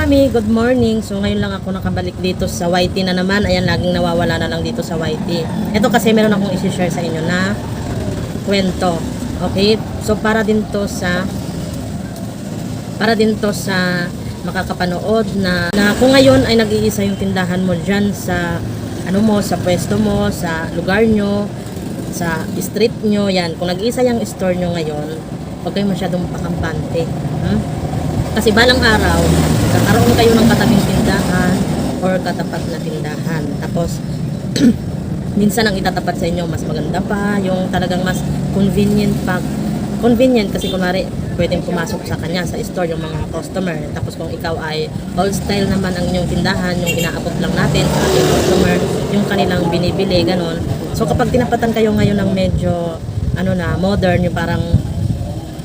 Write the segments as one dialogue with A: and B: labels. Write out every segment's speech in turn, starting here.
A: Mami, good morning. So ngayon lang ako nakabalik dito sa YT na naman. Ayan, laging nawawala na lang dito sa YT. Ito kasi meron akong i-share sa inyo na kwento. Okay? So para din to sa makakapanood na kung ngayon ay nag-iisa yung tindahan mo diyan sa sa pwesto mo, sa lugar nyo, sa street nyo, yan. Kung nag-iisa yung store nyo ngayon, huwag kayo masyadong pakampante. Kasi balang araw, kakaroon kayo ng katabing tindahan or katapat na tindahan. Tapos, minsan ang itatapat sa inyo, mas maganda pa, yung talagang mas convenient pa. Convenient kasi kunwari, pwedeng pumasok sa kanya sa store yung mga customer. Tapos kung ikaw ay old style naman ang inyong tindahan, yung inaabot lang natin sa ating customer, yung kanilang binibili, ganon. So kapag tinapatan kayo ngayon ng medyo modern, yung parang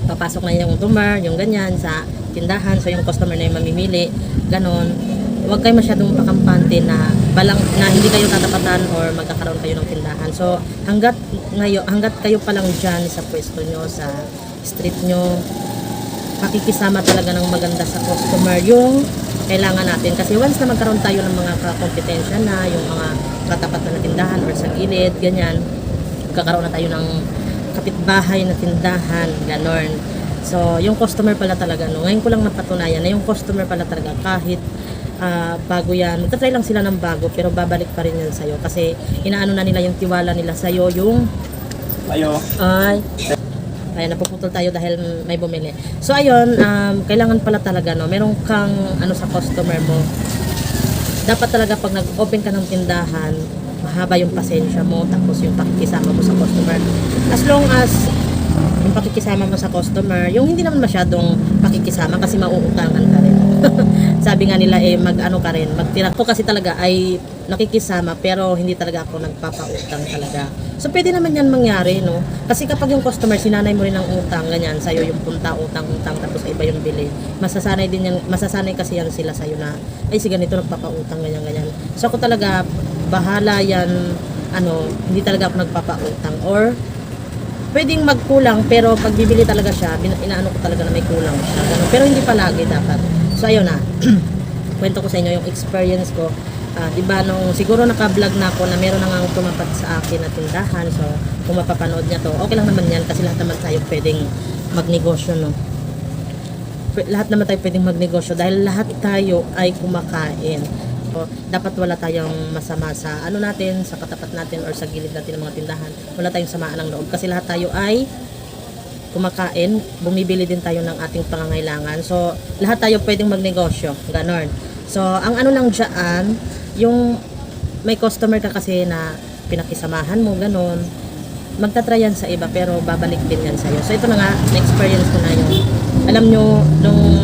A: papasok na yung tumor, yung ganyan sa tindahan, so yung customer na yung mamimili, ganon. Huwag kayo masyadong pakampante na hindi kayo tatapatan or magkakaroon kayo ng tindahan. So hanggat kayo pa lang dyan sa pwesto nyo, sa street nyo, pakikisama talaga ng maganda sa customer yung kailangan natin. Kasi once na magkaroon tayo ng mga kompetensya na, yung mga katapat na tindahan or sa gilid, ganyan, magkakaroon na tayo ng kapitbahay na tindahan, ganon. So, yung customer pala talaga, ngayon ko lang napatunayan na yung customer pala talaga, kahit bago yan, magtatry lang sila ng bago, pero babalik pa rin yan sa'yo. Kasi inaano na nila yung tiwala nila sa'yo, yung ay, napuputol tayo dahil may bumili. So, ayun, kailangan pala talaga, meron kang sa customer mo. Dapat talaga pag nag-open ka ng tindahan, mahaba yung pasensya mo, tapos yung pakikisama mo sa customer. As long as yung pakikisama mo sa customer, yung hindi naman masyadong pakikisama kasi mauutangan ka rin. Sabi nga nila mag-ano ka rin, magtira. Ako kasi talaga ay nakikisama pero hindi talaga ako nagpapautang talaga. So pwede naman yan mangyari, no? Kasi kapag yung customer sinanay mo rin ng utang, ganyan, sa'yo yung punta, utang, tapos iba yung bili. Masasanay kasi yan sila sa'yo na, ay si ganito nagpapautang, ganyan. So ako talaga, bahala yan, hindi talaga ako nagpapautang. Or, pwedeng magkulang, pero pag bibili talaga siya, inaano ko talaga na may kulang siya. Ganun. Pero hindi palagi dapat. So ayun na, kwento ko sa inyo yung experience ko. Diba nung siguro naka-vlog na ako na meron na nga tumapat sa akin na tindahan. So kung mapapanood niya to, okay lang naman yan kasi lahat naman tayo pwedeng magnegosyo, no? Lahat naman tayo pwedeng magnegosyo dahil lahat tayo ay kumakain. So, dapat wala tayong masama sa natin, sa katapat natin or sa gilid natin ng mga tindahan. Wala tayong samaan ng loob kasi lahat tayo ay kumakain, bumibili din tayo ng ating pangangailangan. So, lahat tayo pwedeng magnegosyo, ganon. So, ang lang dyan, yung may customer ka kasi na pinakisamahan mo, ganon, magtatryan sa iba pero babalik din yan sa'yo. So, ito na nga, na-experience ko na yun. Alam nyo, nung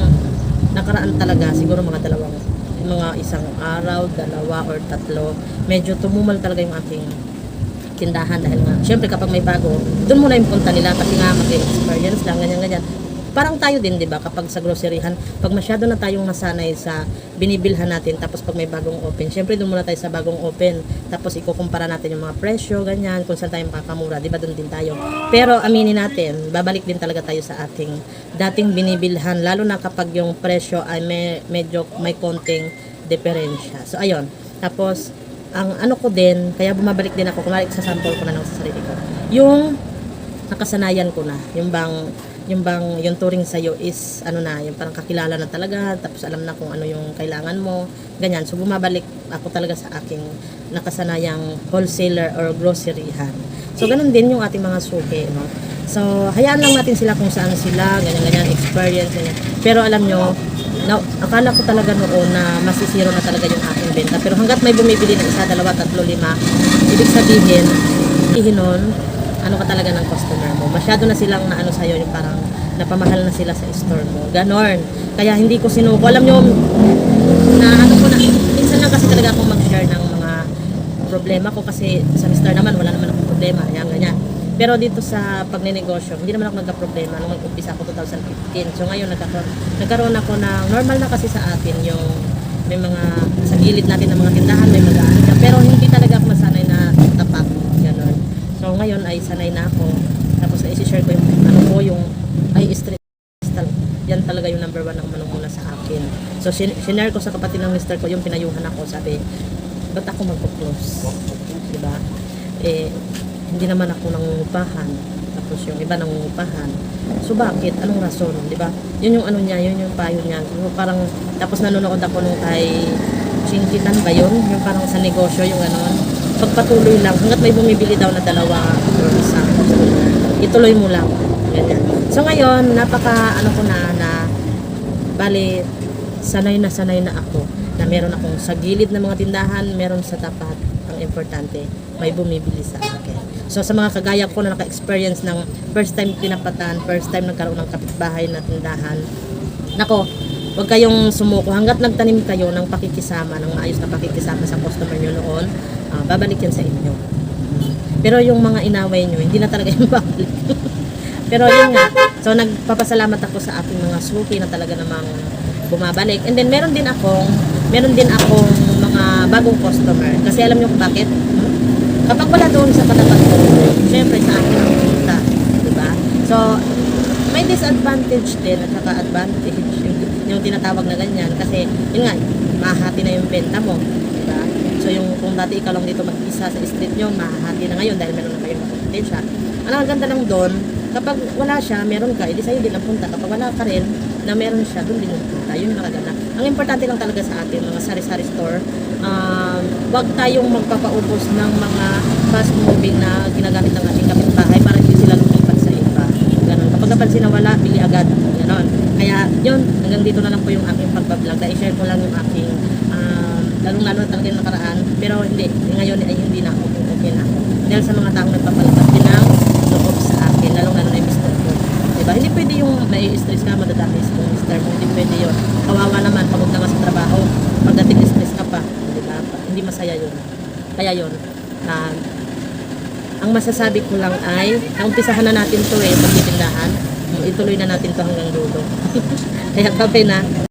A: nakaraan talaga, siguro mga isang araw, 2 or 3, medyo tumumal talaga yung ating tindahan dahil nga, syempre kapag may bago, doon muna yung punta nila kasi nga mag-experience lang, ganyan. Parang tayo din, di ba, kapag sa groceryhan, pag masyado na tayong nasanay sa binibilhan natin, tapos pag may bagong open, syempre doon muna tayo sa bagong open, tapos ikukumpara natin yung mga presyo, ganyan, kung saan tayo makakamura, di ba, doon din tayo. Pero aminin natin, babalik din talaga tayo sa ating dating binibilhan, lalo na kapag yung presyo ay medyo may konting diferensya. So, ayun. Tapos, ang ko din, kaya bumabalik din ako, kumari sa sample ko na ng sarili ko, yung nakasanayan ko na, yung turing sa'yo is, yung parang kakilala na talaga, tapos alam na kung ano yung kailangan mo, ganyan. So, bumabalik ako talaga sa aking nakasanayang wholesaler or groceryhan. So, ganun din yung ating mga suki, no? So, hayaan lang natin sila kung saan sila, ganyan, experience, ganyan. Pero alam nyo, akala ko talaga noon na masisiro na talaga yung aking benta. Pero hanggat may bumibili ng 1, 2, 3, 5, ibig sabihin, nun, ka talaga ng customer mo. Masyado na silang sa'yo, yung parang napamahal na sila sa store mo. Ganon. Kaya hindi ko sinuko. Alam nyo, minsan lang kasi talaga akong mag-share ng mga problema ko kasi sa Mr. naman, wala naman akong problema. Yan, ganyan. Pero dito sa pagnenegosyo, hindi naman ako nagka-problema nung mag-umpisa ako 2015. So ngayon, nagkaroon ako ng normal na kasi sa atin yung may mga sa gilid natin ng mga tindahan, may mag-aano. Pero hindi talaga ako masanay na tapat. Ganon. So ngayon ay sanay na ako. Tapos na i-share ko yung yan talaga yung number 1 ng manunguna sa akin. So, sinare ko sa kapatid ng mister ko, yung pinayuhan ako, sabi, ba't ako magpo-close? Diba? Eh, hindi naman ako nangungupahan. Tapos yung iba nangungupahan. So, bakit? Anong rason? Diba? Yun yung ano niya, yun yung payo niya. So, parang, tapos nanonood ako nung kay Chinkitan ba yun? Yung parang sa negosyo, yung ganon. Pagpatuloy lang, hanggat may bumibili daw na dalawa or isa, ituloy mo lang. Ganyan. So ngayon, ano ko na bali, sanay na ako na meron akong sa gilid ng mga tindahan, meron sa tapat. Ang importante, may bumibili sa akin. So sa mga kagaya ko na naka-experience ng first time tinapatan, first time nagkaroon ng kapitbahay na tindahan, nako, huwag kayong sumuko. Hanggat nagtanim kayo ng pakikisama, ng maayos na pakikisama sa customer nyo noon, babalik yan sa inyo. Pero yung mga inaway nyo, hindi na talaga yung babalik. Pero yun nga, so nagpapasalamat ako sa aking mga suki na talaga namang bumabalik. And then meron din akong mga bagong customer. Kasi alam nyo kung bakit? Kapag wala doon sa katapat ko, syempre sa akin ang kita. Diba? So, may disadvantage din at saka advantage yung tinatawag na ganyan. Kasi, yun nga, mahahati na yung benta mo. Diba? So, yung kung dati ikaw lang dito mag-isa sa street nyo, mahahati na ngayon dahil meron na kayong kompetensya. Ang ganda lang doon, kapag wala siya, meron ka, edi sa'yo din ang punta. Kapag wala ka rin, na meron siya, doon din ang punta. Yun yung nakaganda. Ang importante lang talaga sa atin, mga sari-sari store, wag tayong magpapaubos ng mga fast moving na ginagamit ng ating kapitbahay para hindi sila lumipat sa iba. Ganon. Kapag napansin na wala, bili agad. Ganon. Kaya yun, hanggang dito na lang po yung aking pagbablog. I-share ko lang yung aking lalong-lalo talaga yung nakaraan. Pero hindi, ngayon ay hindi na ako. Okay na ako. Dahil sa mga taong nagpapalabas din ng loob sa akin, lalong-lalo na yung mister ko. Diba? Hindi pwede yung nai-stress ka, madadami sa mister mo. Hindi pwede yun. Kawawa naman, pagod na nga sa trabaho. Pagdating stress ka pa. Diba? Hindi masaya yun. Kaya yun. Ang masasabi ko lang ay, naumpisahan na natin to pagtitindahan. Ituloy na natin to hanggang dulo. Kaya babay na.